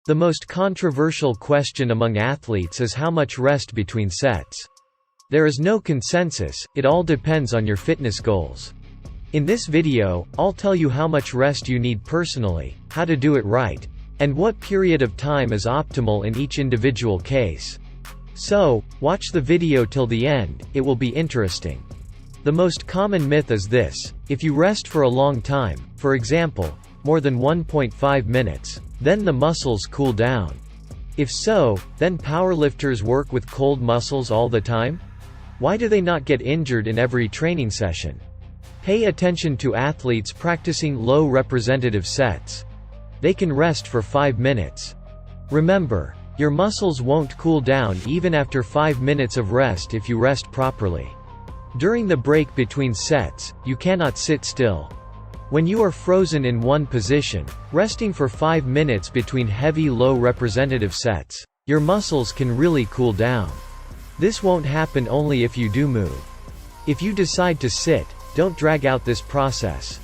The most controversial question among athletes is how much rest between sets. There is no consensus, it all depends on your fitness goals. In this video, I'll tell you how much rest you need personally, how to do it right, and what period of time is optimal in each individual case. So, watch the video till the end, it will be interesting. The most common myth is this: if you rest for a long time, for example, more than 1.5 minutes, then the muscles cool down. If so, then powerlifters work with cold muscles all the time? Why do they not get injured in every training session? Pay attention to athletes practicing low representative sets. They can rest for 5 minutes. Remember, your muscles won't cool down even after 5 minutes of rest if you rest properly. During the break between sets, you cannot sit still. When you are frozen in one position, resting for 5 minutes between heavy low representative sets, your muscles can really cool down. This won't happen only if you do move. If you decide to sit, don't drag out this process.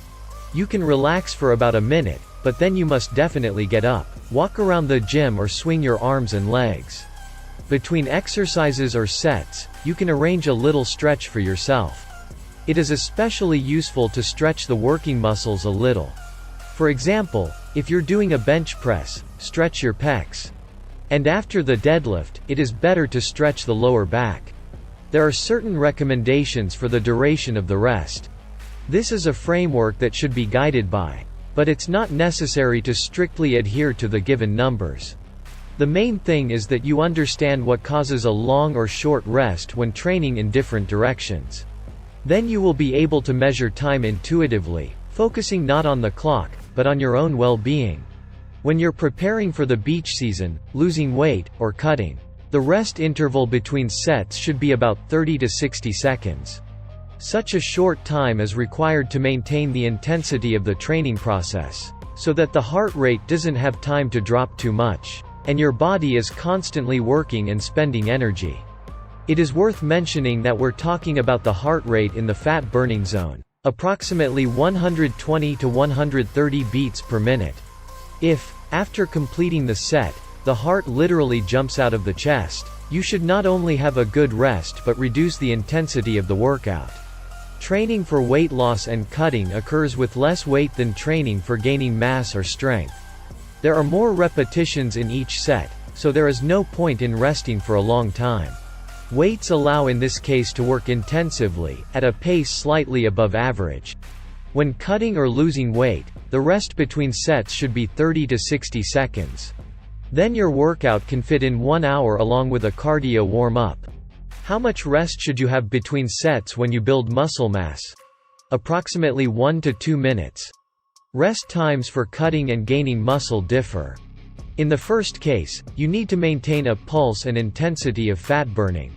You can relax for about a minute, but then you must definitely get up, walk around the gym or swing your arms and legs. Between exercises or sets, you can arrange a little stretch for yourself. It is especially useful to stretch the working muscles a little. For example, if you're doing a bench press, stretch your pecs. And after the deadlift, it is better to stretch the lower back. There are certain recommendations for the duration of the rest. This is a framework that should be guided by, but it's not necessary to strictly adhere to the given numbers. The main thing is that you understand what causes a long or short rest when training in different directions. Then you will be able to measure time intuitively, focusing not on the clock, but on your own well-being. When you're preparing for the beach season, losing weight, or cutting, the rest interval between sets should be about 30 to 60 seconds. Such a short time is required to maintain the intensity of the training process, so that the heart rate doesn't have time to drop too much, and your body is constantly working and spending energy. It is worth mentioning that we're talking about the heart rate in the fat-burning zone, approximately 120 to 130 beats per minute. If, after completing the set, the heart literally jumps out of the chest, you should not only have a good rest but reduce the intensity of the workout. Training for weight loss and cutting occurs with less weight than training for gaining mass or strength. There are more repetitions in each set, so there is no point in resting for a long time. Weights allow in this case to work intensively, at a pace slightly above average. When cutting or losing weight, the rest between sets should be 30 to 60 seconds. Then your workout can fit in 1 hour along with a cardio warm-up. How much rest should you have between sets when you build muscle mass? Approximately 1 to 2 minutes. Rest times for cutting and gaining muscle differ. In the first case, you need to maintain a pulse and intensity of fat burning.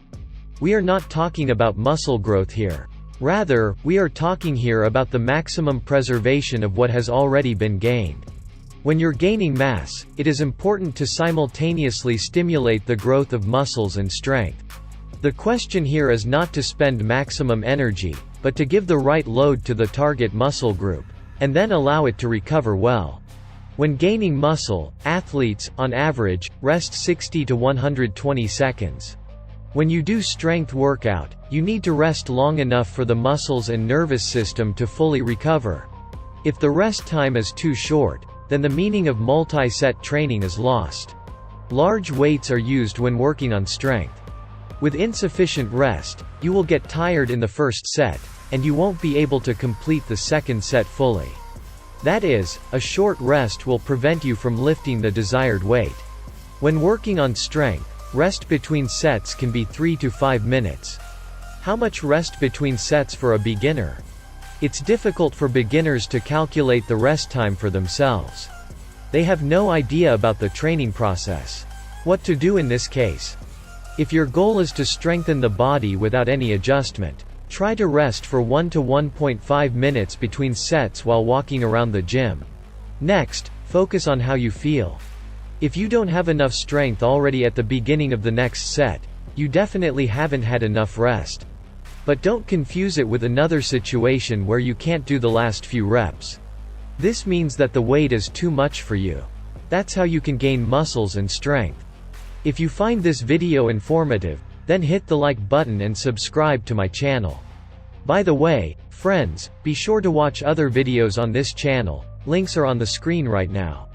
We are not talking about muscle growth here. Rather, we are talking here about the maximum preservation of what has already been gained. When you're gaining mass, it is important to simultaneously stimulate the growth of muscles and strength. The question here is not to spend maximum energy, but to give the right load to the target muscle group, and then allow it to recover well. When gaining muscle, athletes, on average, rest 60 to 120 seconds. When you do strength workout, you need to rest long enough for the muscles and nervous system to fully recover. If the rest time is too short, then the meaning of multi-set training is lost. Large weights are used when working on strength. With insufficient rest, you will get tired in the first set, and you won't be able to complete the second set fully. That is, a short rest will prevent you from lifting the desired weight. When working on strength, rest between sets can be 3 to 5 minutes. How much rest between sets for a beginner? It's difficult for beginners to calculate the rest time for themselves. They have no idea about the training process. What to do in this case? If your goal is to strengthen the body without any adjustment, try to rest for 1 to 1.5 minutes between sets while walking around the gym. Next, focus on how you feel. If you don't have enough strength already at the beginning of the next set, you definitely haven't had enough rest. But don't confuse it with another situation where you can't do the last few reps. This means that the weight is too much for you. That's how you can gain muscles and strength. If you find this video informative, then hit the like button and subscribe to my channel. By the way, friends, be sure to watch other videos on this channel. Links are on the screen right now.